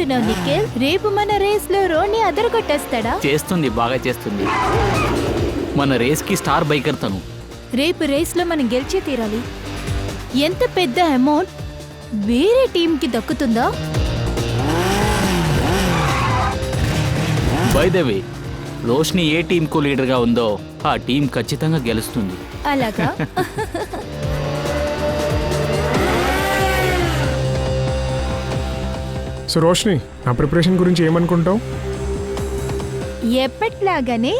ఏమంటున్నావు నిఖిల్? రేపు మన రేస్ లో రోడ్ని అదరగొట్టేస్తాడా? చేస్తుంది, బాగా చేస్తుంది. మన రేస్ కి స్టార్ బైకర్ తను. రేపు రేస్ లో మనం గెలిచే తీరాలి. ఎంత పెద్ద అమౌంట్ వేరే టీం కి దక్కుతుందా? బై ద వే, రోష్ని ఏ టీంకు లీడర్గా ఉందో ఆ టీం ఖచ్చితంగా గెలుస్తుంది. అలాగా? సో రోష్ని, నా ప్రిపరేషన్ గురించి ఏమనుకుంటావు? ఎప్పట్లాగానే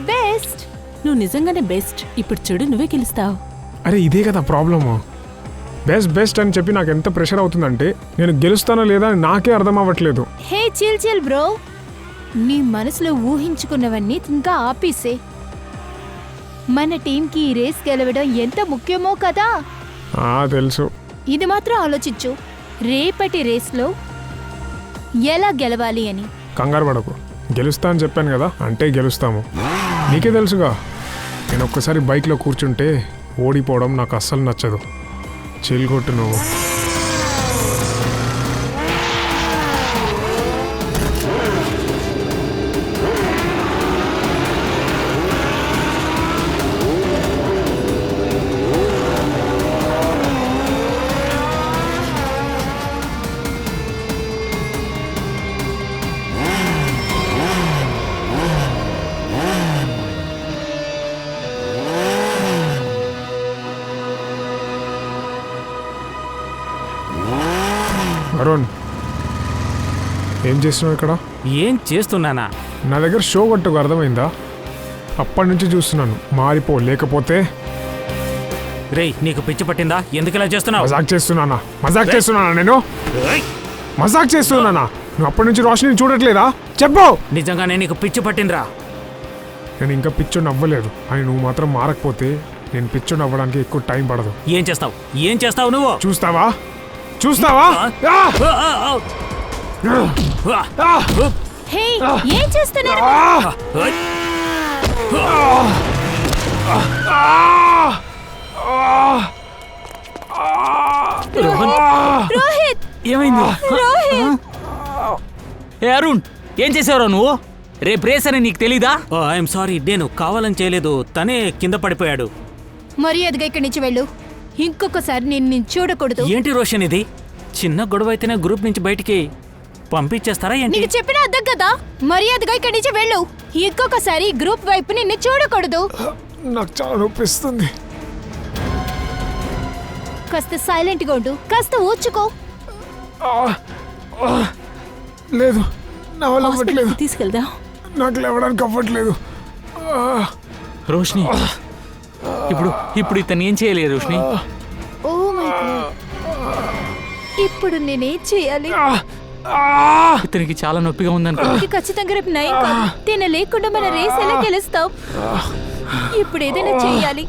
బెస్ట్. నువ్వు నిజంగానే బెస్ట్. ఇప్పుడు చూడు, నువ్వే గెలుస్తావు. అరే ఇదే కదా ప్రాబ్లము. బెస్ట్ బెస్ట్ అని చెప్పి నాకు ఎంత ప్రెషర్ అవుతుందంటే నేను గెలుస్తానో లేదా అని నాకే అర్థం అవ్వట్లేదు. హే చిల్ చిల్ బ్రో, నీ మనసులో ఊహించుకున్నవన్నీ ఇంకా ఆపేసే. మన టీంకి ఈ రేస్ గెలవడం ఎంత ముఖ్యమో కదా. తెలుసు. ఇది మాత్రం ఆలోచించు, రేపటి రేస్లో ఎలా గెలవాలి అని. కంగారు పడకు, గెలుస్తా అని చెప్పాను కదా, అంటే గెలుస్తాము. నీకే తెలుసుగా, నేను ఒక్కసారి బైక్లో కూర్చుంటే ఓడిపోవడం నాకు అస్సలు నచ్చదు. చిల్గొట్టు నువ్వు. అరుణ్, ఏం చేస్తున్నావు ఇక్కడ? ఏం చేస్తున్నానా? నా దగ్గర షో కొట్టుకు అర్థమైందా? అప్పటి నుంచి చూస్తున్నాను, మారిపో లేకపోతే. రేయ్, నీకు పిచ్చి పట్టిందా? ఎందుకు ఇలా చేస్తున్నావు? మజాక్ చేస్తున్నానా? నేను మజాక్ చేస్తున్నానా? నువ్వు అప్పటి నుంచి రోషిని చూడట్లేదా? చెప్పు. నిజంగానే నీకు పిచ్చి పట్టిందిరా? నేను ఇంకా పిచ్చోని అవ్వలేదు అని నువ్వు మాత్రం మారకపోతే నేను పిచ్చోని అవ్వడానికి ఎక్కువ టైం పడదు. ఏం చేస్తావు నువ్వు? చూస్తావా? హే, ఏం చేస్తున్నారు? రోహిత్, ఏమైంది? ఏ అరుణ్, ఏం చేసావురా నువ్వు? రేపు రేస్ అని నీకు తెలీదా? ఐఎమ్ సారీ, నేను కావాలని చేయలేదు, తనే కింద పడిపోయాడు. మర్యాదగా ఇక్కడి నుంచి వెళ్ళు. ఇంకొకసారి నిన్ను చూడకూడదు. ఏంటి రోషన్ ఇది? చిన్న గొడవ అయితేనే గ్రూప్ నుంచి బయటికి పంపించేస్తారా ఏంటి? నీకు చెప్పిన అర్థం కదా, మర్యాదగా ఇక్కడి నుంచి వెళ్ళు. ఇంకొకసారి గ్రూప్ వైపు నిన్ను చూడకూడదు. నాకు చాలా నొప్పిస్తుంది. కాస్త సైలెంట్ గా ఉండు, కాస్త ఊచుకో. లేదు, నా వల్ల అవ్వట్లేదు. హాస్పిటల్కి తీసుకెళ్దాం. నాకు లేవడానికి అవ్వట్లేదు. రోష్ని, ఇప్పుడు ఇతను ఏం చేయలేదు రోష్ని. ఓ మై గాడ్, ఇప్పుడు నేనేం చేయాలి? ఇతనికి చాలా నొప్పిగా ఉందనుకో. ఇది ఖచ్చితంగా రేపు నయం కాదు. తిన లేకుండా మన రేస్ ఎలా గెలుస్తాం? ఇప్పుడు ఏదైనా చేయాలి.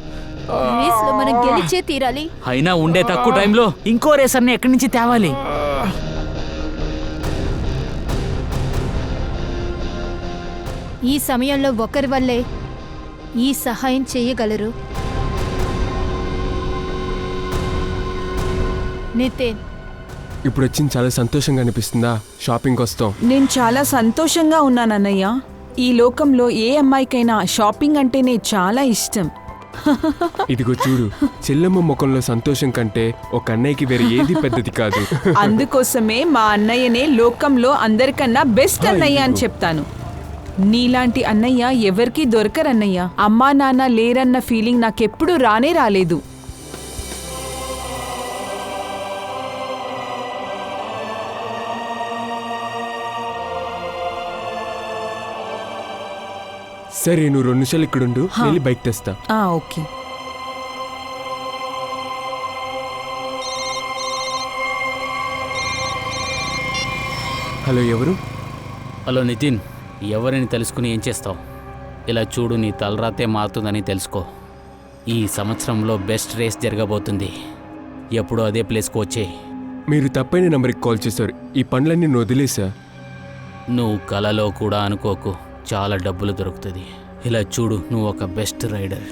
రేస్ లో మనం గెలిచే తీరాలి. అయినా ఉండే తక్కువ టైంలో ఇంకో రేసర్ని ఎక్కడి నుంచి తేవాలి? ఈ సమయంలో ఒకరి వల్లే ఈ సహాయం చేయగలరు. నితిన్, ఇప్పుడు వచ్చింది చాలా సంతోషంగా అనిపిస్తుందా? షాపింగ్ వస్తాం. నేను చాలా సంతోషంగా ఉన్నానన్నయ్య. ఈ లోకంలో ఏ అమ్మాయికైనా షాపింగ్ అంటేనే చాలా ఇష్టం. ఇదిగో చూడు, చెల్లెమ్మ ముఖంలో సంతోషం కంటే ఒక అన్నయ్యకి వేరే ఏది పెద్దది కాదు. అందుకోసమే మా అన్నయ్యనే లోకంలో అందరికన్నా బెస్ట్ అన్నయ్య అని చెప్తాను. నీలాంటి అన్నయ్య ఎవరికీ దొరకరన్నయ్య. అమ్మా నాన్న లేరన్న ఫీలింగ్ నాకెప్పుడు రానే రాలేదు. సరే, నువ్వు 2 నిమిషాలు ఇక్కడుండు, వెళ్ళి బైక్ తెస్తా. ఓకే. హలో, ఎవరు? హలో నితిన్, ఎవరిని తెలుసుకుని ఏం చేస్తావు? ఇలా చూడు, నీ తలరాతే మారుతుందని తెలుసుకో. ఈ సంవత్సరంలో బెస్ట్ రేస్ జరగబోతుంది. ఎప్పుడూ అదే ప్లేస్కి వచ్చే. మీరు తప్పైన నెంబర్కి కాల్ చేశారు. ఈ పనులన్నీ నేను వదిలేసా. నువ్వు కలలో కూడా అనుకోకు, చాలా డబ్బులు దొరుకుతుంది. ఇలా చూడు, నువ్వు ఒక బెస్ట్ రైడర్.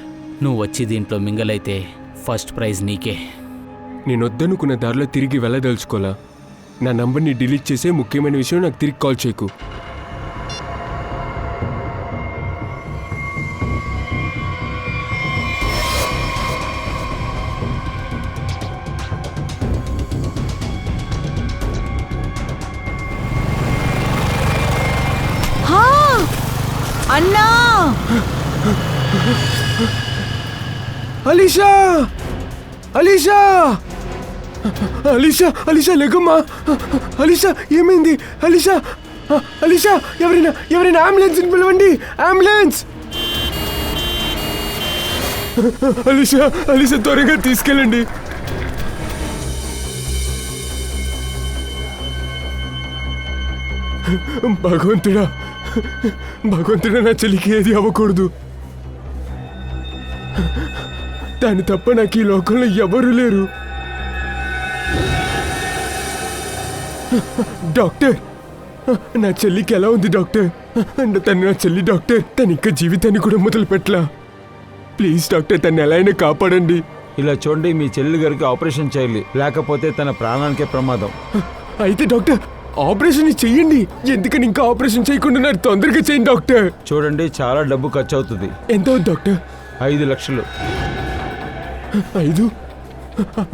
నువ్వు వచ్చి దీంట్లో మింగలైతే ఫస్ట్ ప్రైజ్ నీకే. నేను వద్దనుకున్న దారిలో తిరిగి వెళ్ళదలుచుకోలా. నా నంబర్ని డిలీట్ చేసే ముఖ్యమైన విషయం నాకు తిరిగి కాల్ చేయకు. హా! అన్నా అలీషా అలీషా అలీషా అలీషా లేకమ్మా. అలీషా ఏమైంది? అలీషా అలీషా ఎవరైనా అంబులెన్స్ పిలవండి. అంబులెన్స్. అలీషా అలీషా త్వరగా తీసుకెళ్ళండి. భగవంతుడా భగవంతుడా, నా చెల్లికి ఏది అవ్వకూడదు. దాని తప్ప నాకు ఈ లోకంలో ఎవరు లేరు. డాక్టర్, నా చెల్లికి ఎలా ఉంది డాక్టర్? తను నా చెల్లి డాక్టర్. తను ఇంకా జీవితాన్ని కూడా మొదలు పెట్టలా. ప్లీజ్ డాక్టర్, తను ఎలా అయినా కాపాడండి. ఇలా చూడండి, మీ చెల్లి గారికి ఆపరేషన్ చేయాలి, లేకపోతే తన ప్రాణానికే ప్రమాదం. అయితే డాక్టర్ ఆపరేషన్ చెయ్యండి. ఎందుకని ఇంకా ఆపరేషన్ చేయకుండా నాకు తొందరగా చేయండి డాక్టర్. చూడండి, చాలా డబ్బు ఖర్చు అవుతుంది. ఎంత అవుతుంది డాక్టర్? 5 లక్షలు.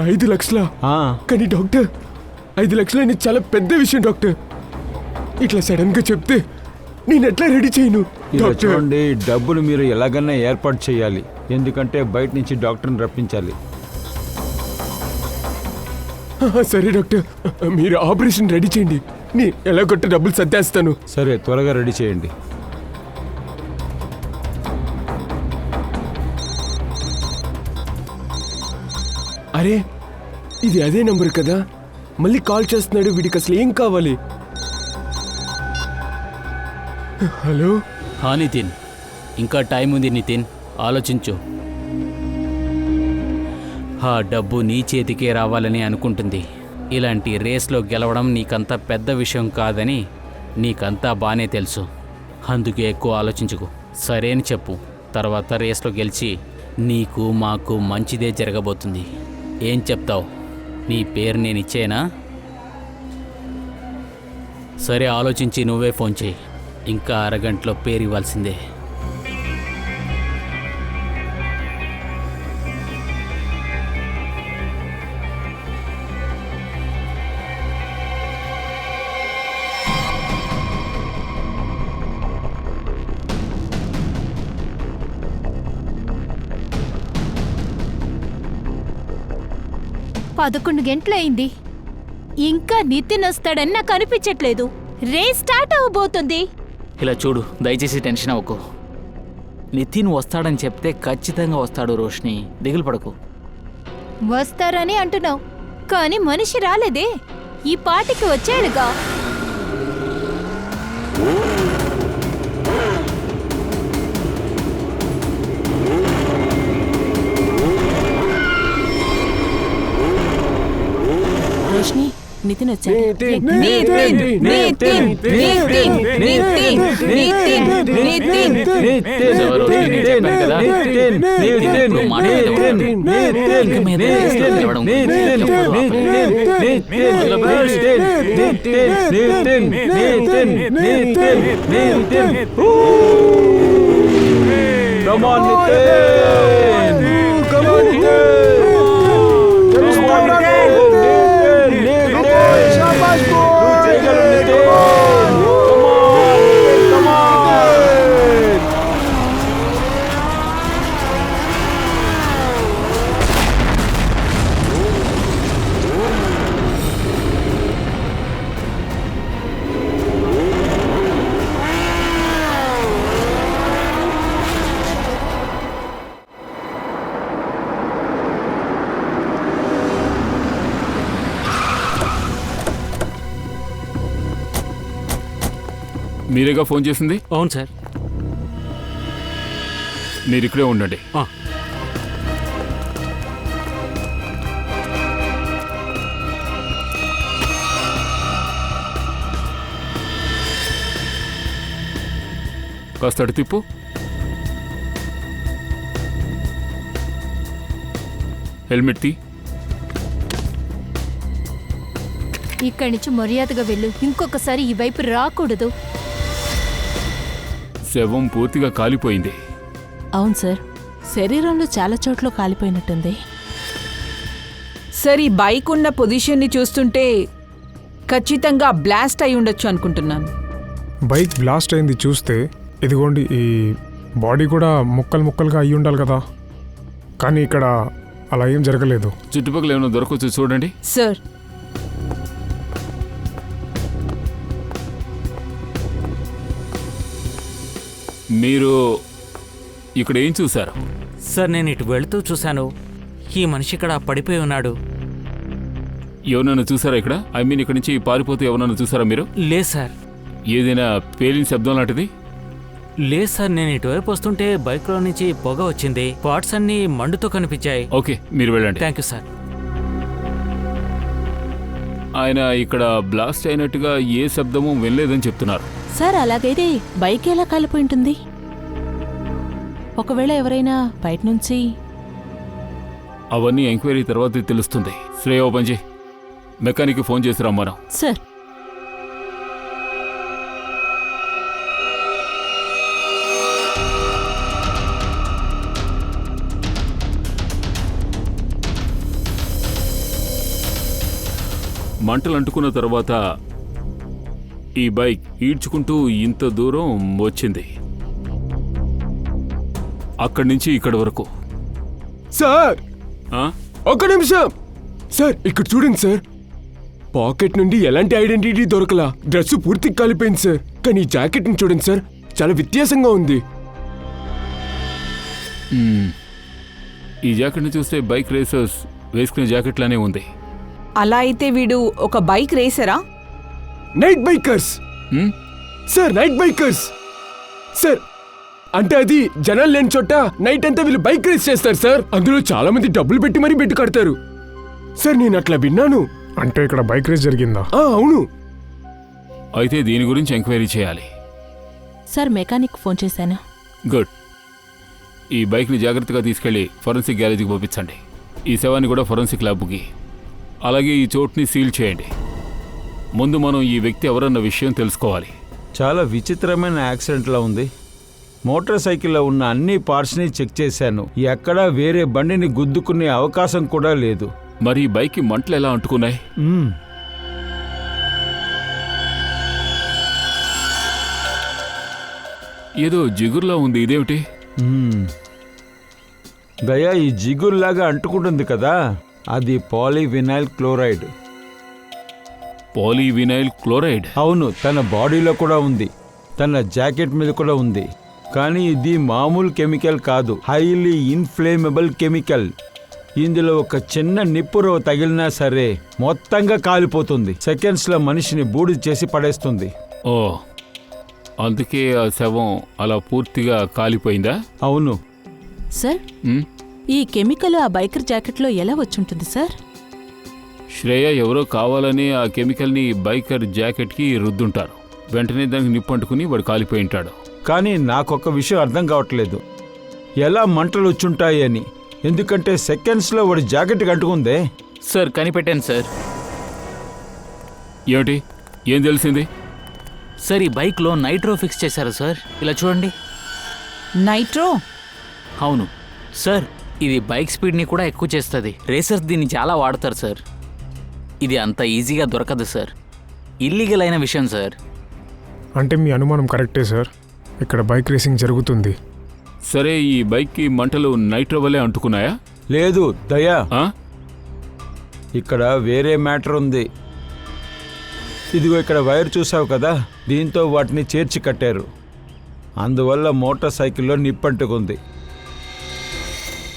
5 లక్షలా? ఆ, కానీ డాక్టర్ 5 లక్షలు అనేది చాలా పెద్ద విషయం డాక్టర్. ఇట్లా సడన్ గా చెప్తే నేను ఎట్లా రెడీ చేయను ఇలా డాక్టర్? చూడండి, డబ్బులు మీరు ఎలాగైనా ఏర్పాటు చేయాలి, ఎందుకంటే బయట నుంచి డాక్టర్ని రప్పించాలి. సరే డాక్టర్, మీరు ఆపరేషన్ రెడీ చేయండి. నేను ఎలా కొట్ట డబ్బులు సర్దేస్తాను. సరే, త్వరగా రెడీ చేయండి. అరే, ఇది అదే నంబర్ కదా? మళ్ళీ కాల్ చేస్తున్నాడు. వీడికి అసలు ఏం కావాలి? హలో. హా నితిన్, ఇంకా టైం ఉంది నితిన్, ఆలోచించు. ఆ డబ్బు నీ చేతికే రావాలని అనుకుంటుంది. ఇలాంటి రేస్లో గెలవడం నీకంత పెద్ద విషయం కాదని నీకంతా బాగానే తెలుసు. అందుకే ఎక్కువ ఆలోచించుకు. సరే అని చెప్పు. తర్వాత రేస్లో గెలిచి నీకు మాకు మంచిదే జరగబోతుంది. ఏం చెప్తావు? నీ పేరు నేను ఇచ్చేనా? సరే, ఆలోచించి నువ్వే ఫోన్ చేయి. ఇంకా అరగంటలో పేరు ఇవ్వాల్సిందే. పదకొండు గంటలైంది. ఇంకా నితిన్ వస్తాడని నాకు అనిపించట్లేదు. రేస్ స్టార్ట్ అవ్వబోతుంది. ఇలా చూడు, దయచేసి టెన్షన్ అవ్వకు. నితిన్ వస్తాడని చెప్తే ఖచ్చితంగా వస్తాడు రోష్ని, దిగులు పడకు. వస్తారని అంటున్నావు, కానీ మనిషి రాలేదే. ఈ పాటికి వచ్చాడుగా. రోష్ని, నితిన్ వచ్చాడు. మీరేగా ఫోన్ చేసింది? అవును సార్. మీరు ఇక్కడే ఉండండి. కాస్త అటు తిప్పు. హెల్మెట్ తీ. ఇక్కడి నుంచి మర్యాదగా వెళ్ళు. ఇంకొకసారి ఈ వైపు రాకూడదు. శవం పూర్తిగా కాలిపోయింది. అవును సార్, శరీరంలో చాలా చోట్ల కాలిపోయినట్టుంది. సార్, ఈ బైక్ ఉన్న పొజిషన్ని చూస్తుంటే ఖచ్చితంగా బ్లాస్ట్ అయి ఉండొచ్చు అనుకుంటున్నాను. బైక్ బ్లాస్ట్ అయింది చూస్తే ఇదిగోండి ఈ బాడీ కూడా ముక్కలు ముక్కలుగా అయ్యి ఉండాలి కదా, కానీ ఇక్కడ అలా ఏం జరగలేదు. చుట్టుపక్కల ఏమైనా దొరకవచ్చు చూడండి. సార్, మీరు ఇక్కడ ఏం చూశారు? సార్, నేను ఇటు వెళుతూ చూశాను. ఈ మనిషి ఇక్కడ పడిపోయి ఉన్నాడు. ఎవరన్నా చూసారా ఇక్కడ? ఐ మీన్ ఇక్కడ నుంచి పారిపోతూ ఎవరన్నా చూసారా మీరు? లేదు సార్. ఏదైనా పేలిన శబ్దం లాంటిది? లేదు సార్, నేను ఇటువైపు వస్తుంటే బైక్లో నుంచి పొగ వచ్చింది. పార్ట్స్ అన్నీ మండుతూ కనిపించాయి. ఓకే, మీరు వెళ్ళండి. Thank you sir. ఆయన ఇక్కడ బ్లాస్ట్ అయినట్టుగా ఏ శబ్దము వినలేదని చెప్తున్నారు. సార్, అలాగైతే బైక్ ఎలా కాలిపోయి ఉంటుంది? ఒకవేళ ఎవరైనా బయట నుంచి... అవన్నీ ఎంక్వైరీ తర్వాత తెలుస్తుంది. శ్రేయ, ఓ పని చేయి, మెకానిక్ ఫోన్ చేసి రమ్మను. సార్, మంటలు అంటుకున్న తర్వాత ఈ బైక్ ఈడ్చుకుంటూ ఇంత దూరం వచ్చింది. అక్కడి నుంచి ఇక్కడి వరకు. సార్, ఆ? ఒక్క నిమిషం సార్, ఇక్కడ చూడండి సార్. పాకెట్ నుండి ఎలాంటి ఐడెంటిటీ దొరకలా. డ్రెస్ పూర్తిగా కాలిపోయింది సార్. కానీ ఈ జాకెట్ని చూడండి సార్, చాలా వ్యత్యాసంగా ఉంది. ఈ జాకెట్ని చూస్తే బైక్ రేసర్స్ వేసుకునే జాకెట్ లానే ఉంది. అలా అయితే వీడు ఒక బైక్ రేసరా? Night bikers sir, night bikers sir. అంటే అది జనాలు లేని చోట నైట్ అంతా వీళ్ళు బైక్ రేస్ చేస్తారు సార్. అందులో చాలా మంది డబ్బులు పెట్టి మరీ బెట్టు కడతారు సార్. నేను అట్లా విన్నాను. అంటే ఇక్కడ బైక్ రేస్ జరిగిందా? అవును. అయితే దీని గురించి ఎంక్వైరీ చేయాలి. సార్, మెకానిక్ ఫోన్ చేశాను. గుడ్. ఈ బైక్ని జాగ్రత్తగా తీసుకెళ్లి ఫోరెన్సిక్ గ్యారేజ్కి పంపించండి. ఈ శవాన్ని కూడా ఫోరెన్సిక్ ల్యాబ్కి, అలాగే ఈ చోటుని సీల్ చేయండి. ముందు మనం ఈ వ్యక్తి ఎవరన్న విషయం తెలుసుకోవాలి. చాలా విచిత్రమైన యాక్సిడెంట్లా ఉంది. మోటార్ సైకిల్లో ఉన్న అన్ని పార్ట్స్ని చెక్ చేశాను. ఎక్కడా వేరే బండిని గుద్దుకునే అవకాశం కూడా లేదు. మరి ఈ బైక్కి మంటలు ఎలా అంటుకున్నాయి? ఏదో జిగురులా ఉంది, ఇదేమిటి? దయా, ఈ జిగురులాగా అంటుకుంటుంది కదా, అది పాలీవినైల్ క్లోరైడ్. Polyvinyl chloride? అవును, తన బాడీలో కూడా ఉంది, తన జాకెట్ మీద కూడా ఉంది. కానీ ఇది మామూలు కెమికల్ కాదు, హైలీ ఇన్ఫ్లేమబుల్ కెమికల్. ఇందులో ఒక చిన్న నిప్పురో తగిలినా సరే మొత్తంగా కాలిపోతుంది. సెకండ్స్లో మనిషిని బూడిద చేసి పడేస్తుంది. ఓ, అందుకే ఆ శవం అలా పూర్తిగా కాలిపోయిందా? అవును సార్, ఈ కెమికల్ ఆ బైకర్ జాకెట్లో ఎలా వచ్చుంటుంది సార్? శ్రేయ ఎవరో కావాలని ఆ కెమికల్ని బైకర్ జాకెట్కి రుద్దుంటారు. వెంటనే దానికి నిప్పు అంటుకుని వాడు కాలిపోయి ఉంటాడు. కానీ నాకొక విషయం అర్థం కావట్లేదు, ఎలా మంటలు వచ్చుంటాయి అని. ఎందుకంటే సెకండ్స్లో వాడి జాకెట్కి అంటుకుందే. Sir, కనిపెట్టాను sir. ఏమిటి? ఏం తెలిసింది? సార్, ఈ బైక్లో నైట్రో ఫిక్స్ చేశారు సార్. ఇలా చూడండి. నైట్రో? అవును సార్, ఇది బైక్ స్పీడ్ని కూడా ఎక్కువ చేస్తుంది. రేసర్స్ దీన్ని చాలా వాడతారు సార్. ఇది అంత ఈజీగా దొరకదు సార్, ఇల్లీగల్ అయిన విషయం సార్. అంటే మీ అనుమానం కరెక్టే సార్, ఇక్కడ బైక్ రేసింగ్ జరుగుతుంది. సరే, ఈ బైక్కి మంటలు నైట్రో వల్లే అంటుకున్నాయా? లేదు దయా, ఆ? ఇక్కడ వేరే మ్యాటర్ ఉంది. ఇదిగో ఇక్కడ వైర్ చూసావు కదా, దీంతో వాటిని చేర్చి కట్టారు. అందువల్ల మోటార్ సైకిల్లో నిప్పంటుకుంది.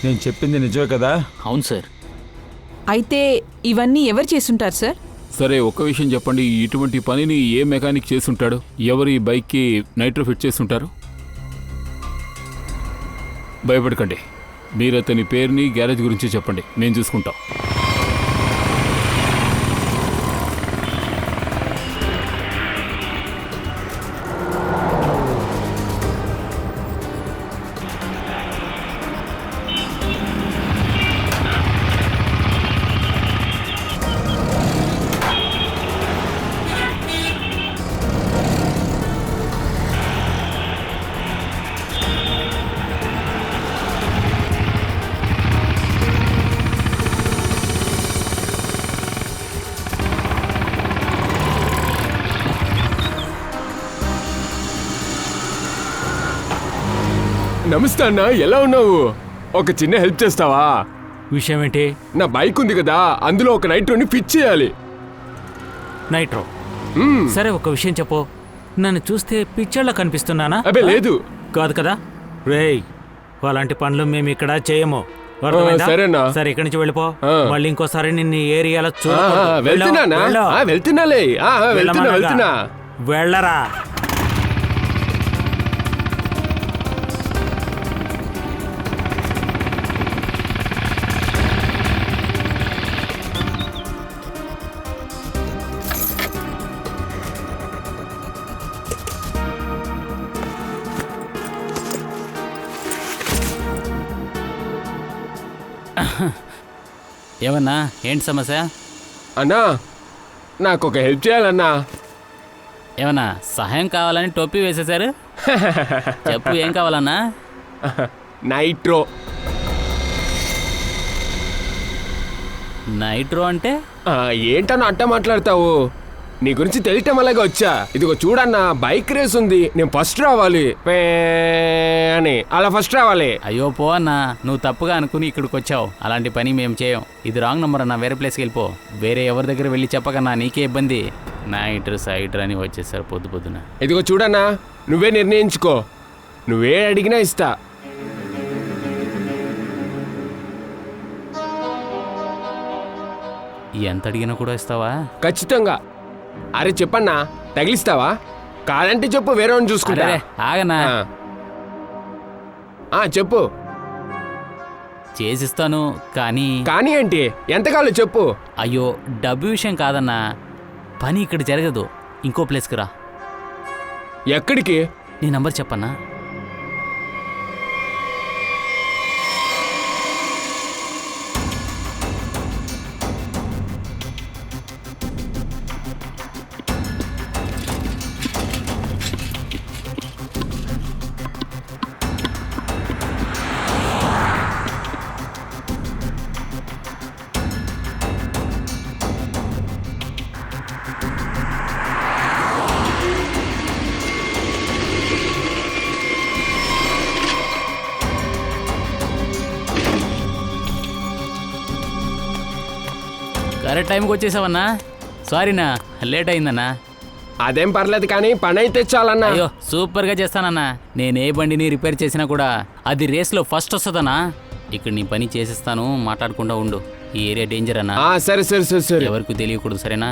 నేను చెప్పింది నిజమే కదా? అవును సార్. అయితే ఇవన్నీ ఎవరు చేసుంటారు సార్? సరే, ఒక్క విషయం చెప్పండి, ఇటువంటి పనిని ఏ మెకానిక్ చేసుంటాడు? ఎవరు ఈ బైక్కి నైట్రో ఫిట్ చేసుంటారు? భయపడకండి, మీరు అతని పేరుని గ్యారేజ్ గురించి చెప్పండి, నేను చూసుకుంటాం. నమస్తే అన్న, ఎలా ఉన్నావు? ఒక చిన్న హెల్ప్ చేస్తావా? విషయం ఏంటి? నా బైక్ ఉంది కదా, అందులో ఒక నైట్రోని ఫిట్ చేయాలి. నైట్రో? సరే, ఒక విషయం చెప్పు. నన్ను చూస్తే పిక్చర్లో కనిపిస్తున్నానా? అబే లేదు. కాదు కదా? రేయ్, అలాంటి పనులు మేము ఇక్కడ చేయము. అర్థమైందా? సరేనా? సరే, ఇక్కడి నుంచి వెళ్ళిపో. ఆ. మళ్ళీ ఇంకోసారి నిన్ను ఈ ఏరియాలో వెళ్తున్నానా? వెళ్తున్నాలే. వెళ్తున్నా. వెళ్ళరా. ఏమన్నా ఏంటి సమస్య? అన్నా, నాకు ఒక హెల్ప్ చేయాలన్నా. ఏమన్నా సహాయం కావాలని టోపీ వేసేశారు? చెప్పు, ఏం కావాలన్నా? నైట్రో. నైట్రో అంటే? ఏంటన్నా అట్ట మాట్లాడతావు? నీ గురించి తెలియటం అలాగే వచ్చా. ఇదిగో చూడన్నా, బైక్ రేస్ ఉంది, నేను ఫస్ట్ రావాలి అని. అలా ఫస్ట్ రావాలి. అయ్యో పో అన్నా, నువ్వు తప్పుగా అనుకుని ఇక్కడికి వచ్చావు. అలాంటి పని మేము చేయం. ఇది రాంగ్ నెంబర్ అన్నా, వేరే ప్లేస్కి వెళ్ళిపో. వేరే ఎవరి దగ్గర వెళ్ళి చెప్పకన్నా, నీకే ఇబ్బంది. నైట్రో సైట్రో అని వచ్చేసారు పొద్దున. ఇదిగో చూడన్నా, నువ్వే నిర్ణయించుకో. నువ్వే అడిగినా ఇస్తా. ఎంత అడిగినా కూడా ఇస్తావా? ఖచ్చితంగా. అరే చెప్పన్నా, తగిలిస్తావా? కాదంటే చెప్పు, వేరే వాడిని చూసుకుంటా. ఆగనా? చెప్పు. చేసిస్తాను, కానీ కానీ ఏంటి? ఎంత కావాలో చెప్పు. అయ్యో, డబ్బు విషయం కాదన్నా, పని ఇక్కడ జరగదు. ఇంకో ప్లేస్కి రా. ఎక్కడికి? నీ నంబర్ చెప్పన్నా. కరెక్ట్ టైంకి వచ్చేసావన్నా. సారీనా, లేట్ అయిందన్నా. అదేం పర్లేదు, కానీ పని అయితే చాలన్నా. అయ్యో, సూపర్గా చేస్తానన్నా. నేను ఏ బండిని రిపేర్ చేసినా కూడా అది రేస్లో ఫస్ట్ వస్తుందన్నా. ఇక్కడ నీ పని చేసిస్తాను, మాట్లాడకుండా ఉండు. ఈ ఏరియా డేంజర్ అన్నా. సరే సరే సరే సరే. ఎవరికి తెలియకూడదు, సరేనా?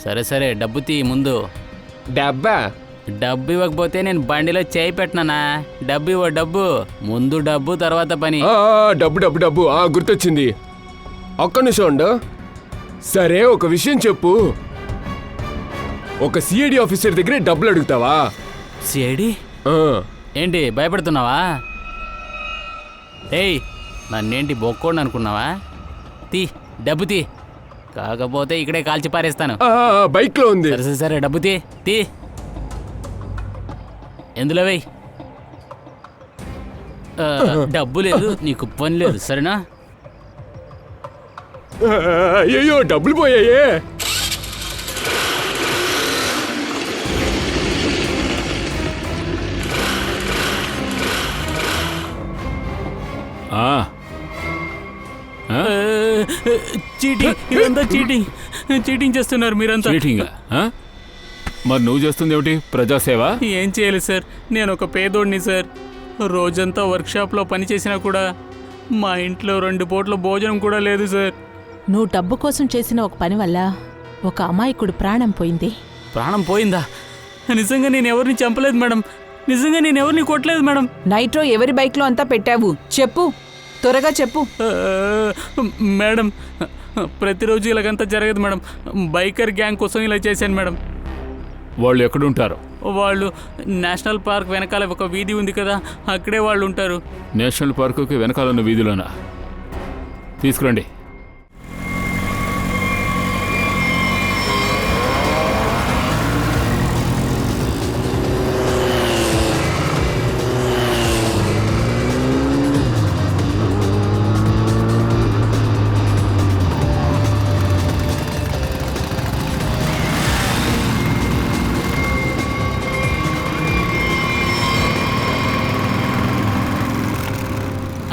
సరే సరే, డబ్బు తీ ముందు. డబ్బా? డబ్బు ఇవ్వకపోతే నేను బండిలో చేయి పెట్టినానా. డబ్బు ఇవ్వ, డబ్బు ముందు. డబ్బు తర్వాత పని. డబ్బు డబ్బు డబ్బు గుర్తొచ్చింది. ఒక్క నిమిషం ఉండు. సరే, ఒక విషయం చెప్పు. ఒక సిఐడి ఆఫీసర్ దగ్గర డబ్బులు అడుగుతావా? సిఐడి? ఏంటి భయపడుతున్నావా? ఏయ్, నన్నేంటి బొక్కోండి అనుకున్నావా? తీ, డబ్బు తీ. కాకపోతే ఇక్కడే కాల్చి పారేస్తాను. బైక్ లో ఉంది. సరే సరే, డబ్బు తీ. తీ, ఎందులో వెయ్యి. డబ్బు లేదు, నీకు పని లేదు, సరేనా? అయ్యో, డబ్బులు పోయాయే. చీటింగ్, ఇదంతా చీటింగ్. చీటింగ్ చేస్తున్నారు మీరంతా. చీటింగ్? మరి నువ్వు చేస్తుంది ఏమిటి? ప్రజాసేవ? ఏం చేయాలి సార్, నేను ఒక పేదోడిని సార్. రోజంతా వర్క్షాప్లో పని చేసినా కూడా మా ఇంట్లో 2 పూట్ల భోజనం కూడా లేదు సార్. నువ్వు డబ్బు కోసం చేసిన ఒక పని వల్ల ఒక అమాయకుడు ప్రాణం పోయింది. ప్రాణం పోయిందా? నిజంగా నేను ఎవరిని చంపలేదు మేడం. నిజంగా నేను ఎవరిని కొట్టలేదు మేడం. నైట్రో ఎవరి బైక్లో అంతా పెట్టావు? చెప్పు, త్వరగా చెప్పు. మేడం, ప్రతిరోజు ఇలాగంతా జరగదు మేడం. బైకర్ గ్యాంగ్ కోసం ఇలా చేశాను మేడం. వాళ్ళు ఎక్కడుంటారు? వాళ్ళు నేషనల్ పార్క్ వెనకాల ఒక వీధి ఉంది కదా, అక్కడే వాళ్ళు ఉంటారు. నేషనల్ పార్కుకి వెనకాలన్న వీధిలోనా? తీసుకురండి.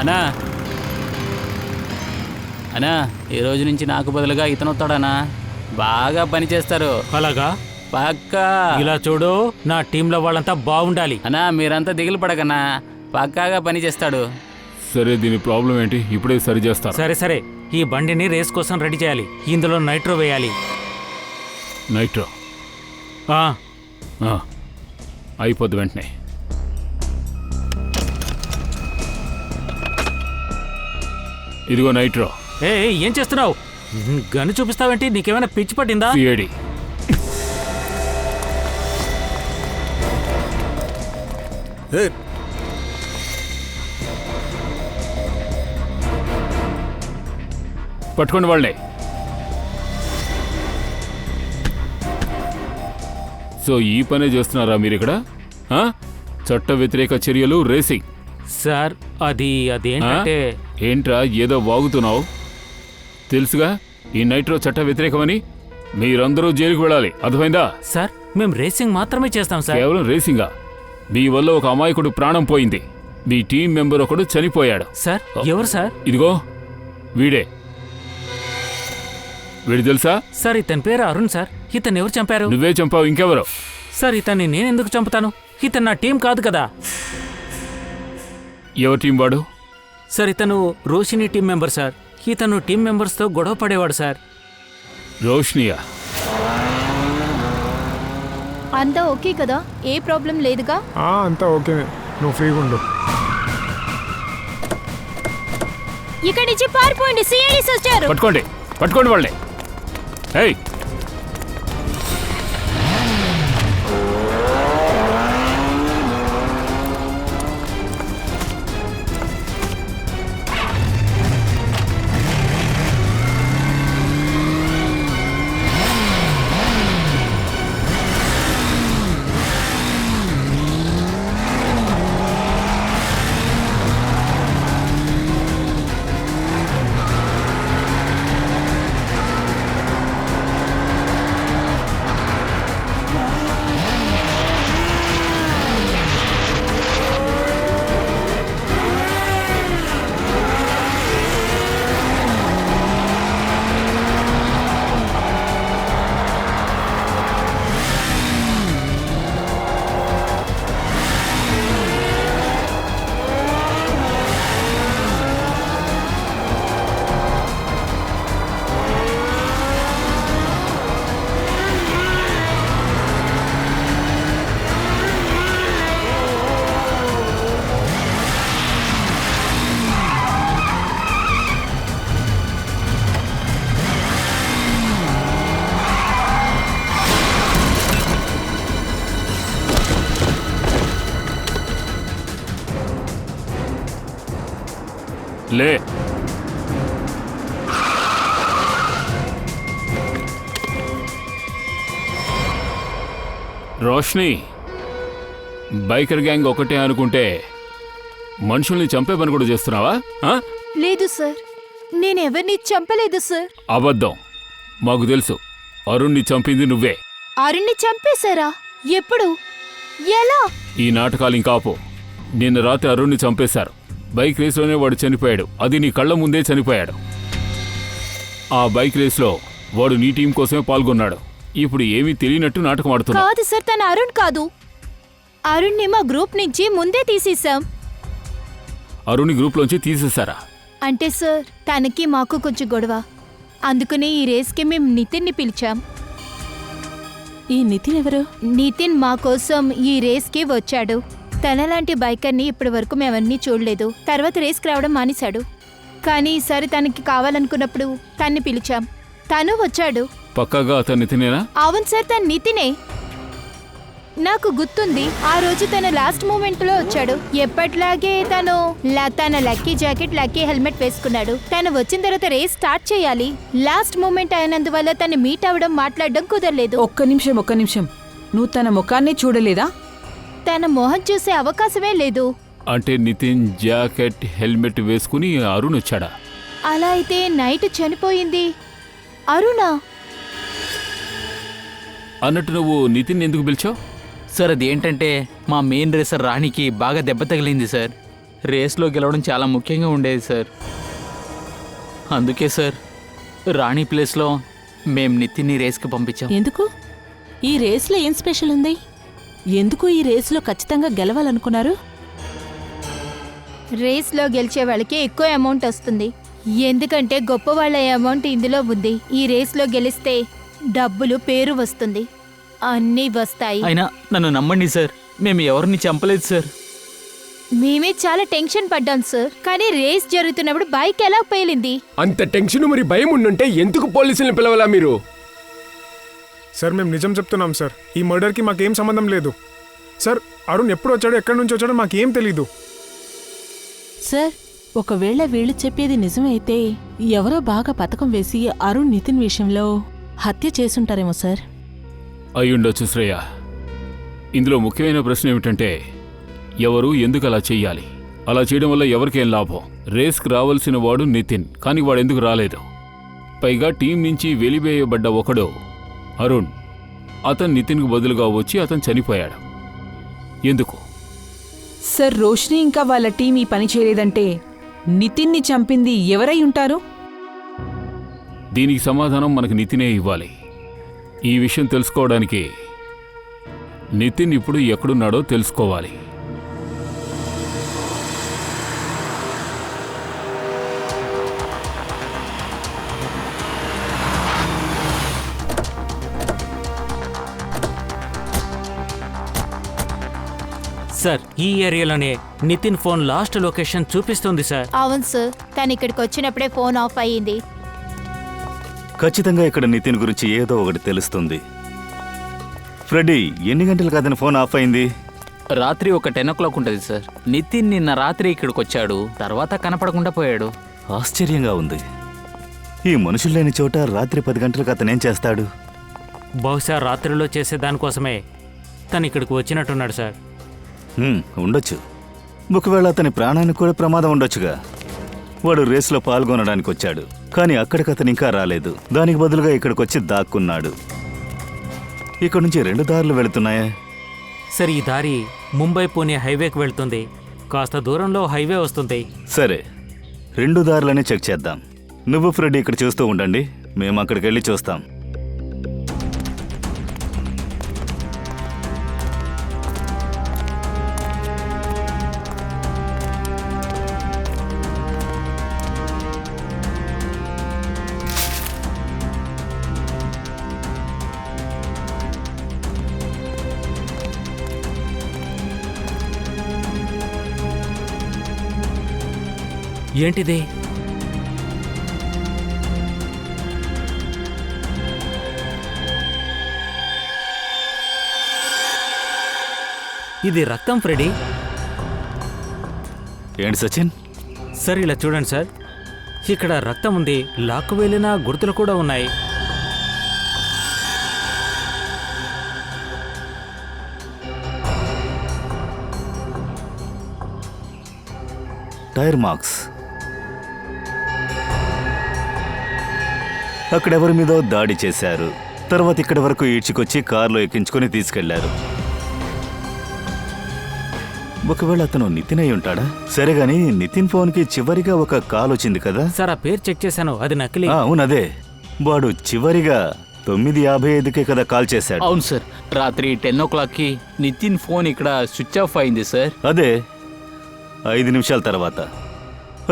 అన్నా అన్నా ఈ రోజు నుంచి నాకు బదులుగా ఇతను వస్తాడనా? బాగా పని చేస్తారు. అలాగా? పక్కా. ఇలా చూడు, నా టీంలో వాళ్ళంతా బాగుండాలి. అన్నా మీరంతా దిగులు పడకన్నా, పక్కాగా పని చేస్తాడు. సరే, దీని ప్రాబ్లం ఏంటి? ఇప్పుడే సరి చేస్తా. సరే సరే, ఈ బండిని రేస్ కోసం రెడీ చేయాలి. ఇందులో నైట్రో వేయాలి. నైట్రో ఆ, అయిపోద్ది వెంటనే. ఇదిగో నైట్రో. ఏ ఏం చేస్తున్నావు? గన్ను చూపిస్తావేంటి? నీకేమైనా పిచ్చి పట్టిందా? సిఐడి. పట్టుకోండి వాళ్ళే. సో ఈ పనే చేస్తున్నారా మీరు ఇక్కడ? చట్ట వ్యతిరేక చర్యలు, రేసింగ్. సార్ అదేంటంటే ఏంట్రా ఏదో వాగుతున్నావు? తెలుసుగా ఈ నైట్రో చట్ట వ్యతిరేకమని. మీరందరూ జైలుకు వెళ్ళాలి, అర్థమైందా? సార్ మేము రేసింగ్ మాత్రమే చేస్తాం సార్. కేవలం రేసింగా? మీ వల్ల ఒక అమాయకుడు ప్రాణం పోయింది. మీ టీం మెంబర్ ఒకడు చనిపోయాడు. సార్ ఎవరు సార్? ఇదిగో వీడు తెలుసా? సార్ ఇతని పేరు అరుణ్ సార్. ఇతను ఎవరు చంపారు? నువ్వే చంపావు, ఇంకెవరు? సార్ ఇతన్ని నేనెందుకు చంపుతాను? ఇతను నా టీం కాదు కదా. ఎవరి టీం వాడు? సార్ ఇతను రోషిని టీం మెంబర్ సార్. ఇతను టీం మెంబర్స్తో గొడవ పడేవాడు సార్. రోషినియా? అంతా ఓకే కదా? ఏ ప్రాబ్లం లేదుగా? అంతా ఓకే, నువ్వు ఫ్రీగా ఉండు. ఇక్కడి నుంచి పారిపోండి, సిఐడీస్ వచ్చారు. పట్టుకోండి పట్టుకోండి వాళ్ళే. ఏయ్, లే. రోష్ని, బైకర్ గ్యాంగ్ ఒకటే అనుకుంటే మనుషుల్ని చంపే పని కూడా చేస్తున్నావా? లేదు సార్, నేనెవరిని చంపలేదు సార్. అబద్ధం. మాకు తెలుసు, అరుణ్ని చంపింది నువ్వే. అరుణ్ని చంపేశారా? ఎప్పుడు? ఎలా? ఈ నాటకాలు ఇంకా ఆపు. నిన్న రాత్రి అరుణ్ని చంపేశారు. బైక్ రేస్లోనే వాడు చనిపోయాడు. అది నీ కళ్ళ ముందే చనిపోయాడు. ఆ బైక్ రేస్లో వాడు నీ టీం కోసమే పాల్గొన్నాడు. ఇప్పుడు ఏమీ తెలియనట్టు నాటకం ఆడుతున్నాడు. కాదు సార్, తన అరుణ్ కాదు. అరుణ్ని మా గ్రూప్ నుంచి ముందే తీసేశాం. అరుణ్ని గ్రూప్లోంచి తీసేశారా? అంటే సార్, తనకి మాకు కొంచెం గొడవ. అందుకనే ఈ రేస్కి మేము నితిన్ని పిలిచాం. ఈ నితిన్ ఎవరు? నితిన్ మా కోసం ఈ రేస్కి వచ్చాడు. తనలాంటి బైకర్ని ఇప్పటి వరకు మేమన్నీ చూడలేదు. తర్వాత రేస్కి రావడం మానేశాడు. కానీ ఈసారి తనకి కావాలనుకున్నప్పుడు తన్ని పిలిచాం. తను వచ్చాడు. పక్కాగా అతను నితినేనా? అవును సార్, తను నితినే. నాకు గుర్తుంది, ఆ రోజు తన లాస్ట్ మూమెంట్ లో వచ్చాడు. ఎప్పట్లాగే తన లక్కీ జాకెట్, లక్కీ హెల్మెట్ వేసుకున్నాడు. తను వచ్చిన తర్వాత రేస్ స్టార్ట్ చేయాలి. లాస్ట్ మూమెంట్ అయినందువల్ల తను మీట్ అవ్వడం, మాట్లాడడం కుదరలేదు. ఒక్క నిమిషం. నువ్వు తన ముఖాన్ని చూడలేదా? తన మొహం చూసే అవకాశమే లేదు. అంటే నితిన్ జాకెట్, హెల్మెట్ వేసుకుని అరుణ్ వచ్చాడా? అలా అయితే నైట్ చనిపోయింది అరుణా? అన్నట్టు నువ్వు నితిన్ ఎందుకు పిలిచావు? సార్ అది ఏంటంటే మా మెయిన్ రేసర్ రాణికి బాగా దెబ్బ తగిలింది సార్. రేస్లో గెలవడం చాలా ముఖ్యంగా ఉండేది సార్. అందుకే సార్ రాణి ప్లేస్లో మేం నితిన్ని రేస్కి పంపించాం. ఎందుకు? ఈ రేస్లో ఏం స్పెషల్ ఉంది? ఎందుకు ఈ రేస్లో ఖచ్చితంగా గెలవాలనుకున్నారు? రేస్లో గెలిచే వాళ్ళకి ఎక్కువ అమౌంట్ వస్తుంది. ఎందుకంటే గొప్ప వాళ్ళ అమౌంట్ ఇందులో ఉంది. ఈ రేస్లో గెలిస్తే డబ్బులు, పేరు వస్తుంది, అన్నీ వస్తాయి. అయినా నన్ను నమ్మండి సార్, మేము ఎవరిని చంపలేదు సార్. మేమే చాలా టెన్షన్ పడ్డాం సార్. కానీ రేస్ జరుగుతున్నప్పుడు బైక్ ఎలా పేలింది? అంత టెన్షన్ మరి భయం ఉండుంటే ఎందుకు పోలీసుల్ని పిలవాలా మీరు? సార్ మేము నిజం చెప్తున్నాం సార్. ఈ మర్డర్కి మాకేం సంబంధం లేదు సార్. అరుణ్ ఎప్పుడు వచ్చాడో, ఎక్కడి నుంచి వచ్చాడో మాకేం తెలీదు సార్, ఒకవేళ వీళ్ళు చెప్పేది నిజమైతే ఎవరో బాగా పథకం వేసి అరుణ్ నితిన్ విషయంలో హత్య చేసుంటారేమో సార్. అయ్యుండొచ్చు శ్రేయ. ఇందులో ముఖ్యమైన ప్రశ్న ఏమిటంటే ఎవరు ఎందుకు అలా చెయ్యాలి? అలా చేయడం వల్ల ఎవరికేం లాభం? రేస్కి రావాల్సిన వాడు నితిన్, కానీ వాడు ఎందుకు రాలేదు? పైగా టీం నుంచి వెలివేయబడ్డ ఒకడు అరుణ్, అతను నితిన్కు బదులుగా వచ్చి అతను చనిపోయాడు. ఎందుకు? సార్, రోష్ని ఇంకా వాళ్ళ టీం ఈ పని చేయలేదంటే నితిన్ని చంపింది ఎవరై ఉంటారు? దీనికి సమాధానం మనకు నితినే ఇవ్వాలి. ఈ విషయం తెలుసుకోవడానికి నితిన్ ఇప్పుడు ఎక్కడున్నాడో తెలుసుకోవాలి. సార్, ఈ ఏరియాలోనే నితిన్ ఫోన్ లాస్ట్ లొకేషన్ చూపిస్తుంది సార్. అవును సార్, తను ఇక్కడికి వచ్చినప్పుడే ఫోన్ ఆఫ్ అయ్యింది. ఖచ్చితంగా ఇక్కడ నితిన్ గురించి ఏదో ఒకటి తెలుస్తుంది. ఫ్రెడీ, ఎన్ని గంటలకు అతని ఫోన్ ఆఫ్ అయింది? రాత్రి ఒక 10 o'clock ఉంటుంది సార్. నితిన్ నిన్న రాత్రి ఇక్కడికి వచ్చాడు, తర్వాత కనపడకుండా పోయాడు. ఆశ్చర్యంగా ఉంది. ఈ మనుషులు లేని చోట రాత్రి 10 గంటలకు అతనేం చేస్తాడు? బహుశా రాత్రిలో చేసే దానికోసమే తను ఇక్కడికి వచ్చినట్టున్నాడు సార్. ఉండొచ్చు. ఒకవేళ అతని ప్రాణానికి కూడా ప్రమాదం ఉండొచ్చుగా. వాడు రేసులో పాల్గొనడానికి వచ్చాడు, కానీ అక్కడికి అతను ఇంకా రాలేదు. దానికి బదులుగా ఇక్కడికి వచ్చి దాక్కున్నాడు. ఇక్కడ నుంచి 2 దారులు వెళుతున్నాయా? సార్, ఈ దారి ముంబై పూణే హైవేకి వెళ్తుంది. కాస్త దూరంలో హైవే వస్తుంది. సరే, 2 దారులని చెక్ చేద్దాం. నువ్వు ఫ్రెడీ ఇక్కడ చూస్తూ ఉండండి, మేము అక్కడికి వెళ్ళి చూస్తాం. ఏంటిది? ఇది రక్తం ఫ్రెడీ. ఏంటి సచిన్? సార్, ఇలా చూడండి సార్, ఇక్కడ రక్తం ఉంది, లాక్కు వెళ్ళిన గుర్తులు కూడా ఉన్నాయి. Tyre marks. అక్కడెవరి మీదో దాడి చేశారు. తర్వాత ఇక్కడి వరకు ఈడ్చుకొచ్చి కారులో ఎక్కించుకొని తీసుకెళ్లారు. ఒకవేళ అతను నితిన్ అయి ఉంటాడా? సరే గాని నితిన్ ఫోన్కి చివరిగా ఒక కాల్ వచ్చింది కదా సార్, ఆ పేరు చెక్ చేశాను, అది నకిలీ. అవునదే. వాడు చివరిగా 9:55కే కదా కాల్ చేశాడు. అవును సార్, రాత్రి 10 o'clockకి నితిన్ ఫోన్ ఇక్కడ స్విచ్ ఆఫ్ అయింది సార్. అదే 5 నిమిషాల తర్వాత.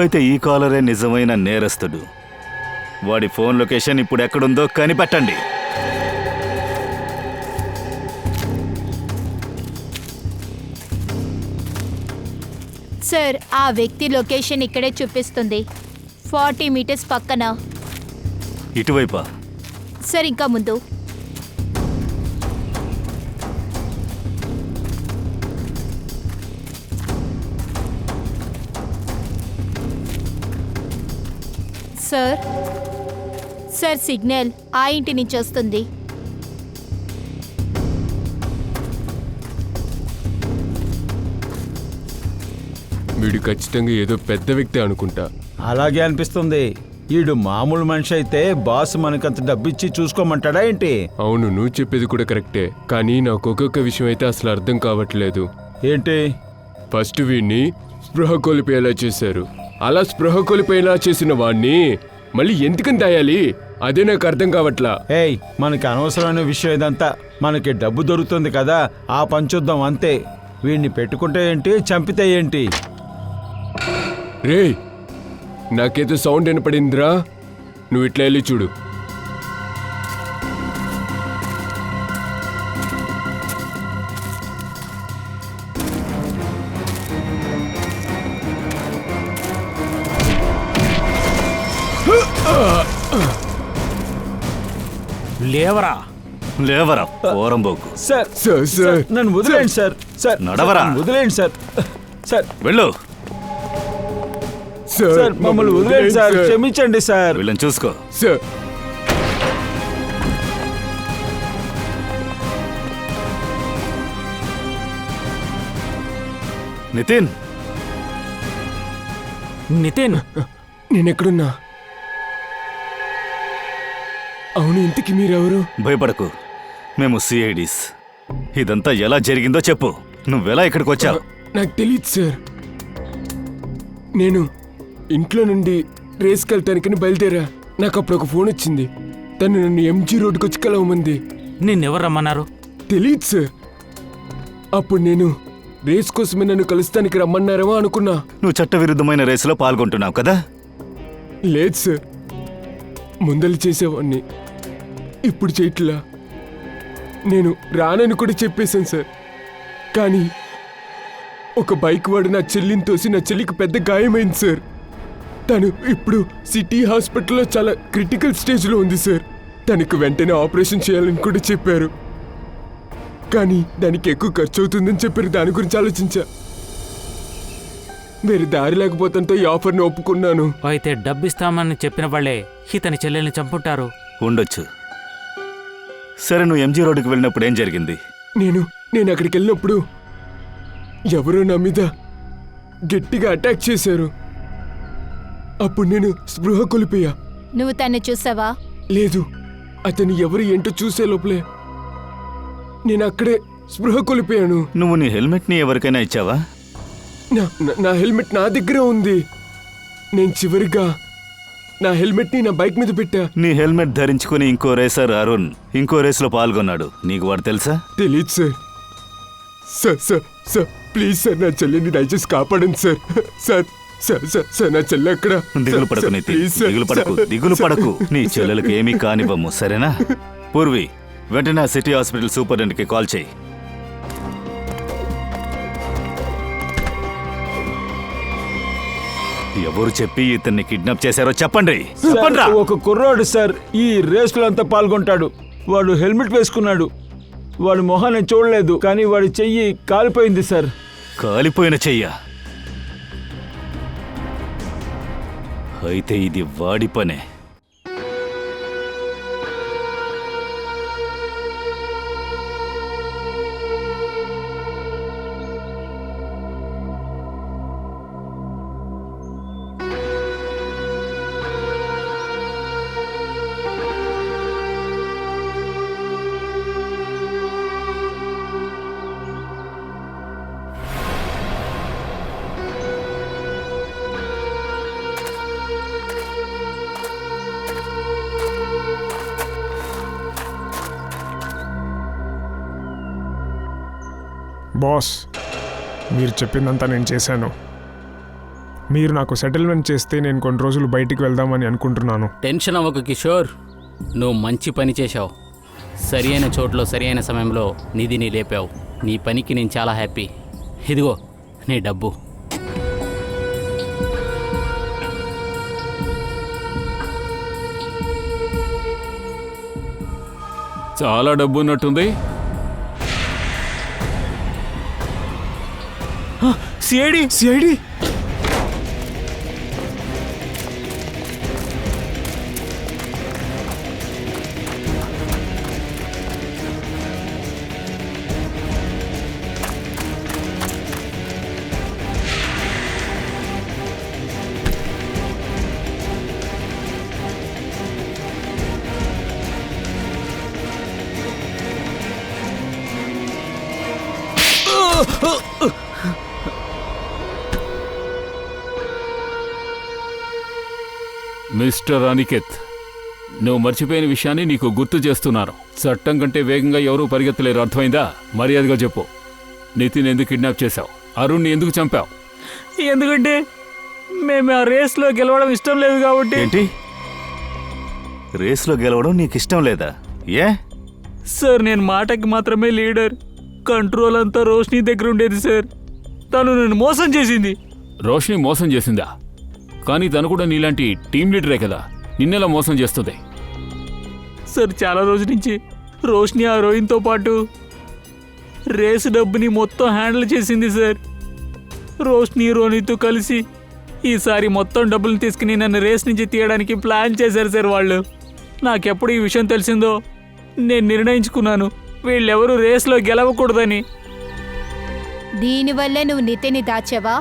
అయితే ఈ కాలరే నిజమైన నేరస్తుడు. వాడి ఫోన్ లొకేషన్ ఇప్పుడు ఎక్కడుందో కనిపెట్టండి. సార్, ఆ వ్యక్తి లొకేషన్ ఇక్కడే చూపిస్తుంది, 40 meters పక్కన. ఇటువైపా? సార్, ఇంకా ముందు. సార్, సార్, సిగ్నల్ ఆ ఇంటి నుంచి వస్తుంది. వీడు ఖచ్చితంగా ఏదో పెద్ద వ్యక్తి అనుకుంటా. అలాగే అనిపిస్తుంది. ఈడు మామూలు మనిషి అయితే బాస్ మనకంత డబ్బిచ్చి చూసుకోమంటాడా ఏంటి? అవును, నువ్వు చెప్పేది కూడా కరెక్టే. కానీ నాకు ఒక్కొక్క విషయం అయితే అసలు అర్థం కావట్లేదు. ఏంటి? ఫస్ట్ వీడిని స్పృహ కోల్పోయేలా చేశారు. అలా స్పృహ కోల్పోయేలా చేసిన వాణ్ణి మళ్ళీ ఎందుకని దాయాలి? అదే నాకు అర్థం కావట్లా. ఏయ్, మనకి అనవసరమైన విషయం ఇదంతా. మనకి డబ్బు దొరుకుతుంది కదా, ఆ పంచుద్దాం అంతే. వీడిని పెట్టుకుంటే ఏంటి, చంపితే ఏంటి? రేయ్, నాకేదో సౌండ్ వినపడిందిరా. నువ్వు ఇట్లా వెళ్ళి చూడు. లేవరా. లేవరా పోరంబోకు. సార్ సార్, సార్, నన్ను వదిలేండి సార్. సార్ నడవరా. నన్ను వదిలేండి సార్. సార్ వెళ్ళు. సార్ మమ్మల్ని వదిలేండి సార్, క్షమించండి సార్. వీళ్ళని చూసుకో. సార్, నితిన్, నితిన్, నేనెక్కడున్నా? అవును, ఇంతకి మీరెవరు? భయపడకు, మేము సిఐడీస్. ఇదంతా ఎలా జరిగిందో చెప్పు. నువ్వెలా ఇక్కడికి వచ్చావు? నాకు తెలియదు సార్. నేను ఇంట్లో నుండి రేస్కి వెళ్తానికని బయలుదేరా. నాకు అప్పుడు ఒక ఫోన్ వచ్చింది. తను నన్ను ఎంజీ రోడ్డుకి వచ్చి కలవమంది. నిన్నెవరు రమ్మన్నారు? తెలియదు సార్. అప్పుడు నేను రేస్ కోసమే నన్ను కలుస్తానికి రమ్మన్నారేమో అనుకున్నా. నువ్వు చట్టవిరుద్ధమైన రేసులో పాల్గొంటున్నావు కదా? లేదు సార్, ముందలు చేసేవాడిని. ఇప్పుడు చేయట్లా. నేను రానని కూడా చెప్పేశాను సార్. కానీ ఒక బైక్ వాడు నా చెల్లిని తోసి నా చెల్లికి పెద్ద గాయమైంది సార్. తను ఇప్పుడు సిటీ హాస్పిటల్లో చాలా క్రిటికల్ స్టేజ్లో ఉంది సార్. తనకు వెంటనే ఆపరేషన్ చేయాలని కూడా చెప్పారు. కానీ దానికి ఎక్కువ ఖర్చు అవుతుందని చెప్పారు. దాని గురించి ఆలోచించా. వేరే దారి లేకపోతంతో ఈ ఆఫర్ని ఒప్పుకున్నాను. అయితే డబ్బిస్తామని చెప్పిన వాళ్ళే ఇతని చెల్లెల్ని చంపుంటారు. ఉండొచ్చు. సరే, నువ్వు ఎంజీ రోడ్డుకి వెళ్ళినప్పుడు ఏం జరిగింది? నేను అక్కడికి వెళ్ళినప్పుడు ఎవరో నా మీద గట్టిగా అటాక్ చేశారు. అప్పుడు నేను స్పృహ కోల్పోయా. నువ్వు తన్ని చూసావా? లేదు, అతను ఎవరు ఏంటో చూసే లోపలే నేను అక్కడే స్పృహ కోల్పోయాను. నువ్వు నీ హెల్మెట్ని ఎవరికైనా ఇచ్చావా? నా హెల్మెట్ నా దగ్గర ఉంది. నేను చివరిగా నా హెల్మెట్ని నా బైక్ మీద పెట్టా. నీ హెల్మెట్ ధరించుకుని ఇంకో రేసర్ అరుణ్ ఇంకో రేసులో పాల్గొన్నాడు. నీకు వాడు తెలుసా? తెలీదు sir. Sir sir sir please sir, నా చెల్లిని దయచేసి కాపాడండి sir. Sir sir sir sir నా చెల్లి అక్కడ. దిగులు పడకు నితిన్, దిగులు పడకు. నీ చెల్లెలకు ఏమీ కానివ్వము, సరేనా? పూర్వి, వెంటనే సిటీ హాస్పిటల్ సూపరింటెండెంట్కి కాల్ చేయి. ఎవరు చెప్పి ఇతన్ని కిడ్నాప్ చేశారో చెప్పండి. చెప్పండి. ఒక కుర్రాడు సార్ ఈ రేసులో అంతా పాల్గొంటాడు. వాడు హెల్మెట్ వేసుకున్నాడు. వాడి మొహం నేను చూడలేదు, కానీ వాడి చెయ్యి కాలిపోయింది సార్. కాలిపోయిన చెయ్య? అయితే ఇది వాడి పనే. బాస్, మీరు చెప్పిందంతా నేను చేశాను. మీరు నాకు సెటిల్మెంట్ చేస్తే నేను కొన్ని రోజులు బయటికి వెళ్దామని అనుకుంటున్నాను. టెన్షన్ అవ్వకు కిషోర్, నువ్వు మంచి పని చేశావు. సరి అయిన చోట్లో సరి అయిన సమయంలో నిధిని లేపావు. నీ పనికి నేను చాలా హ్యాపీ. ఇదిగో నీ డబ్బు. చాలా డబ్బు ఉన్నట్టుంది. సిఐడి మిస్టర్ అనికేత్, నువ్వు మర్చిపోయిన విషయాన్ని నీకు గుర్తు చేస్తున్నాను. చట్టం కంటే వేగంగా ఎవరూ పరిగెత్తలేరు, అర్థమైందా? మర్యాదగా చెప్పు, నితిన్ ఎందుకు కిడ్నాప్ చేశావు? అరుణ్ని ఎందుకు చంపావు? ఎందుకంటే మేము ఆ రేస్లో గెలవడం ఇష్టం లేదు కాబట్టి. ఏంటి, రేస్లో గెలవడం నీకు ఇష్టం లేదా? ఏ? సార్, నేను మాటకి మాత్రమే లీడర్. కంట్రోల్ అంతా రోష్ని దగ్గర ఉండేది సార్. తను నన్ను మోసం చేసింది. రోష్ని మోసం చేసిందా? కానీ తను కూడా నీలాంటి టీం లీడరే కదా, నిన్నెలా మోసం చేస్తుంది? సార్, చాలా రోజుల నుంచి రోష్ని ఆ రోహిన్తో పాటు రేసు డబ్బుని మొత్తం హ్యాండిల్ చేసింది సార్. రోష్ని రోహిన్తో కలిసి ఈసారి మొత్తం డబ్బులు తీసుకుని నన్ను రేస్ నుంచి తీయడానికి ప్లాన్ చేశారు సార్ వాళ్ళు. నాకెప్పుడు ఈ విషయం తెలిసిందో నేను నిర్ణయించుకున్నాను వీళ్ళెవరూ రేస్లో గెలవకూడదని. దీనివల్లే నువ్వు నితిన్ని దాచావా?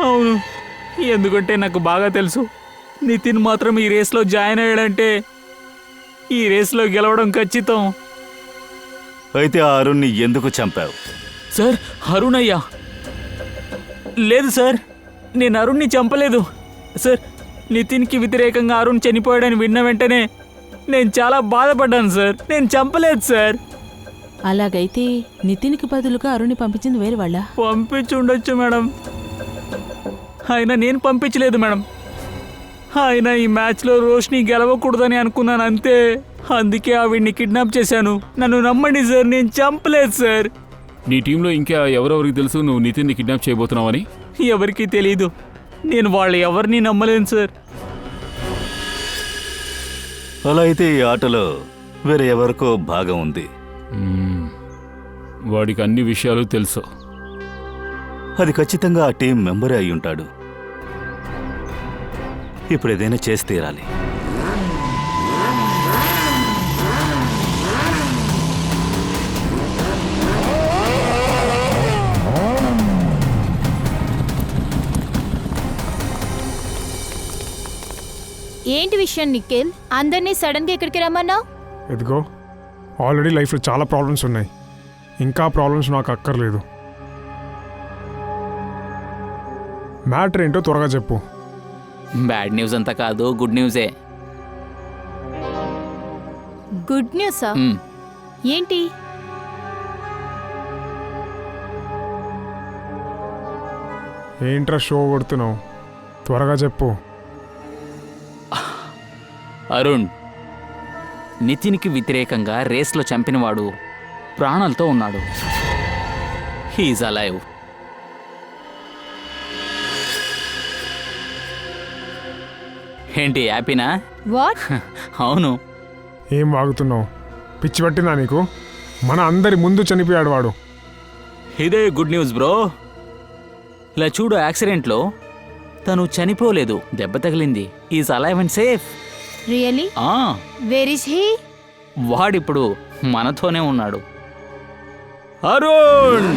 అవును, ఎందుకంటే నాకు బాగా తెలుసు నితిన్ మాత్రం ఈ రేస్లో జాయిన్ అయ్యాడంటే ఈ రేస్లో గెలవడం ఖచ్చితం. అయితే ఆ అరుణ్ని ఎందుకు చంపావు? సార్, అరుణ్ అయ్యా? లేదు సార్, నేను అరుణ్ని చంపలేదు సార్. నితిన్కి వ్యతిరేకంగా అరుణ్ చనిపోయాడని విన్న వెంటనే నేను చాలా బాధపడ్డాను సార్. నేను చంపలేదు సార్. అలాగైతే నితిన్కి బదులుగా అరుణ్ని పంపించింది వేరే వాళ్ళ? పంపించి ఉండొచ్చు మేడం, అయినా నేను పంపించలేదు మేడం. అయినా ఈ మ్యాచ్లో రోష్ని గెలవకూడదని అనుకున్నాను అంతే. అందుకే ఆవిడ్ని కిడ్నాప్ చేశాను. నన్ను నమ్మండి సార్, నేను చంపలేదు సార్. నీ టీంలో ఇంకా ఎవరెవరికి తెలుసు నువ్వు నితిన్ని కిడ్నాప్ చేయబోతున్నావని? ఎవరికీ తెలీదు. నేను వాళ్ళు ఎవరిని నమ్మలేను సార్. అలా అయితే ఈ ఆటలో వేరే ఎవరికో భాగం ఉంది. వాడికి అన్ని విషయాలు తెలుసు. అది ఖచ్చితంగా ఆ టీం మెంబరే అయి ఉంటాడు. ఇప్పుడు ఏదైనా చేసి తీరాలి. ఏంటి విషయం నిఖిల్? అందరినీ సడన్ గా ఇక్కడికి రమ్మన్నావు? ఎదిగో, ఆల్రెడీ లైఫ్లో చాలా ప్రాబ్లమ్స్ ఉన్నాయి, ఇంకా ప్రాబ్లమ్స్ నాకు అక్కర్లేదు. మ్యాటర్ ఏంటో త్వరగా చెప్పు. బ్యాడ్ న్యూస్ అంతా కాదు, గుడ్ న్యూసే. గుడ్ న్యూసా? ఏంటి? ఏంట్రా షో కొడుతున్నావు? త్వరగా చెప్పు. అరుణ్ నితిన్కి వ్యతిరేకంగా రేస్లో చంపినవాడు ప్రాణాలతో ఉన్నాడు. He's alive. ఏంటి హ్యాపీనా? వాట్? అవును. ఏం వాగుతున్నావు? పిచ్చి పట్టిందా నీకు? మన అందరి ముందు చనిపోయాడు వాడు. ఇదే గుడ్ న్యూస్ బ్రో. ఇలా చూడు, యాక్సిడెంట్లో తను చనిపోలేదు, దెబ్బ తగిలింది. Is alive and safe. Really? Where is he? వాడిప్పుడు మనతోనే ఉన్నాడు. అరుణ్!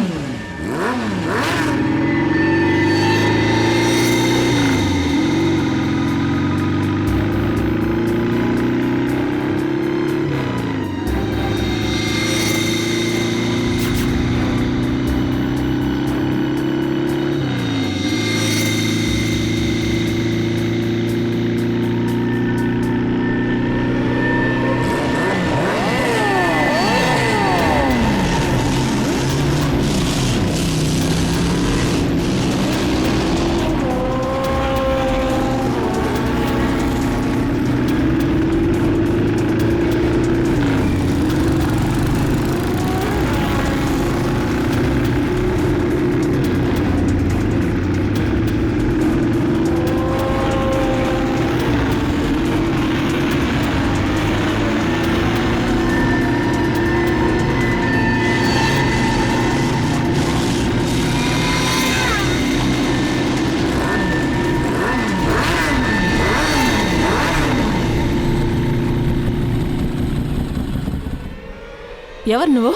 ఎవరు నువ్వు?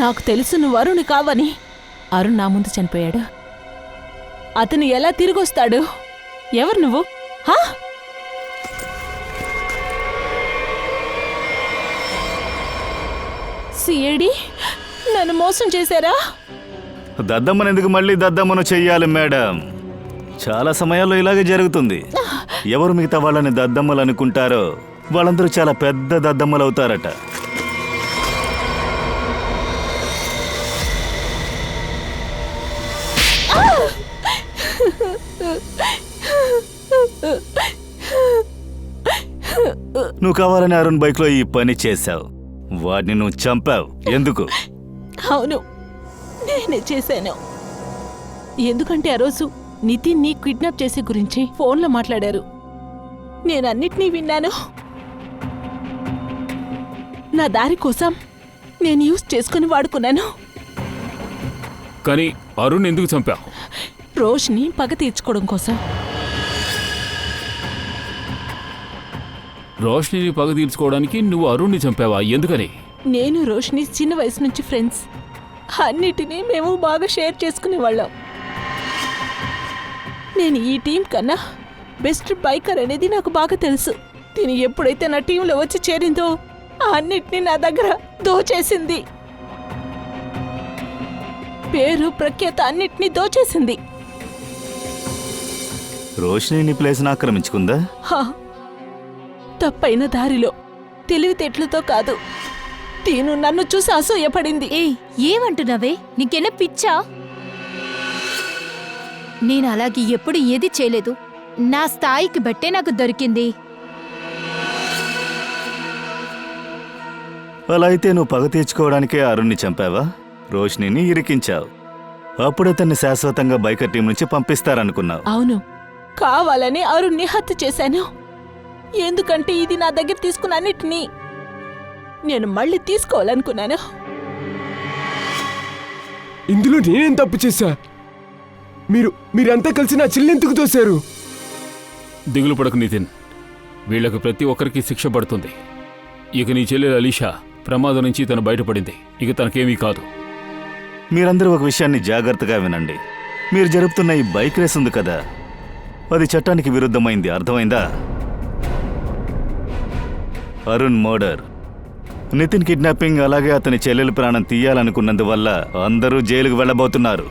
నాకు తెలుసు నువ్వు అరుణ్ కావని. అరుణ్ నా ముందు చనిపోయాడు. అతను ఎలా తిరిగి వస్తాడు? ఎవరు నువ్వు? సిఐడి నన్ను మోసం చేశారా? దద్దమ్మను ఎందుకు మళ్ళీ దద్దమ్మను చెయ్యాలి మేడం? చాలా సమయాల్లో ఇలాగే జరుగుతుంది. ఎవరు మిగతా వాళ్ళని దద్దమ్మలు అనుకుంటారో వాళ్ళందరూ చాలా పెద్ద దద్దమ్మలు అవుతారట. నువ్వు కావాలని అరుణ్ బైక్లో ఈ పని చేశావు. వాడిని నువ్వు చంపావు. ఎందుకు? అవును, నేనే చేశాను. ఎందుకంటే ఆ రోజు నితిన్ని కిడ్నాప్ చేసే గురించి ఫోన్లో మాట్లాడారు. నేనన్నిటినీ విన్నాను. నా దారి కోసం నేను యూజ్ చేసుకుని వాడుకున్నాను. కానీ అరుణ్ ఎందుకు చంపావు? రోష్ని పగ తీర్చుకోవడం కోసం. రోష్నిని పగ తీర్చుకోవడానికి నువ్వు అరుణ్ని చంపావా? ఎందుకని? నేను రోష్ని చిన్న వయసు నుంచి ఫ్రెండ్స్. అన్నిటినీ మేము బాగా షేర్ చేసుకునేవాళ్ళం. నేను ఈ టీం కన్నా బెస్ట్ బైకర్ అనేది నాకు బాగా తెలుసు. తిని ఎప్పుడైతే నా టీంలో వచ్చి చేరిందో అన్నిటినీ నా దగ్గర దోచేసింది. పేరు ప్రఖ్యాత అన్నిటినీ దోచేసింది. రోషిని నీ ప్లేస్ని ఆక్రమించుకుందా? హా, తప్పైన దారిలో, తెలివితేటలతో కాదు. తీను నన్ను చూసి అసూయపడింది. ఏమంటున్నావే? నీకేనా పిచ్చా? నేను అలాగే ఎప్పుడు ఏది చేయలేదు. నా స్థాయికి బట్టే నాకు దొరికింది. అలా అయితే నువ్వు పగ తీర్చుకోవడానికే అరుణ్ని చంపావా? రోషినిని ఇరికించావు. అప్పుడు అతన్ని శాశ్వతంగా బైకర్ టీం నుంచి పంపిస్తారనుకున్నావు. అవును, కావాలని అరుణ్ని హత్య చేశాను. ఎందుకంటే ఇది నా దగ్గర తీసుకున్న అన్నిటినీ నేను మళ్ళీ తీసుకోవాలనుకున్నాను. ఇందులో నేనేం తప్పు చేశా? మీరంతా కలిసి నా చెల్లెందుకు తోశారు? దిగులు పడకు నితిన్, వీళ్ళకి ప్రతి ఒక్కరికి శిక్ష పడుతుంది. ఇక నీ చెల్లెలు అలీషా ప్రమాదం నుంచి తను బయటపడింది. ఇక తనకేమీ కాదు. మీరందరూ ఒక విషయాన్ని జాగ్రత్తగా వినండి. మీరు జరుపుతున్న ఈ బైక్ రేస్ ఉంది కదా, అది చట్టానికి విరుద్ధమైంది. అర్థమైందా? అరుణ్ మర్డర్, నితిన్ కిడ్నాపింగ్, అలాగే అతని చెల్లెలు ప్రాణం తీయాలనుకున్నందువల్ల అందరూ జైలుకు వెళ్ళబోతున్నారు.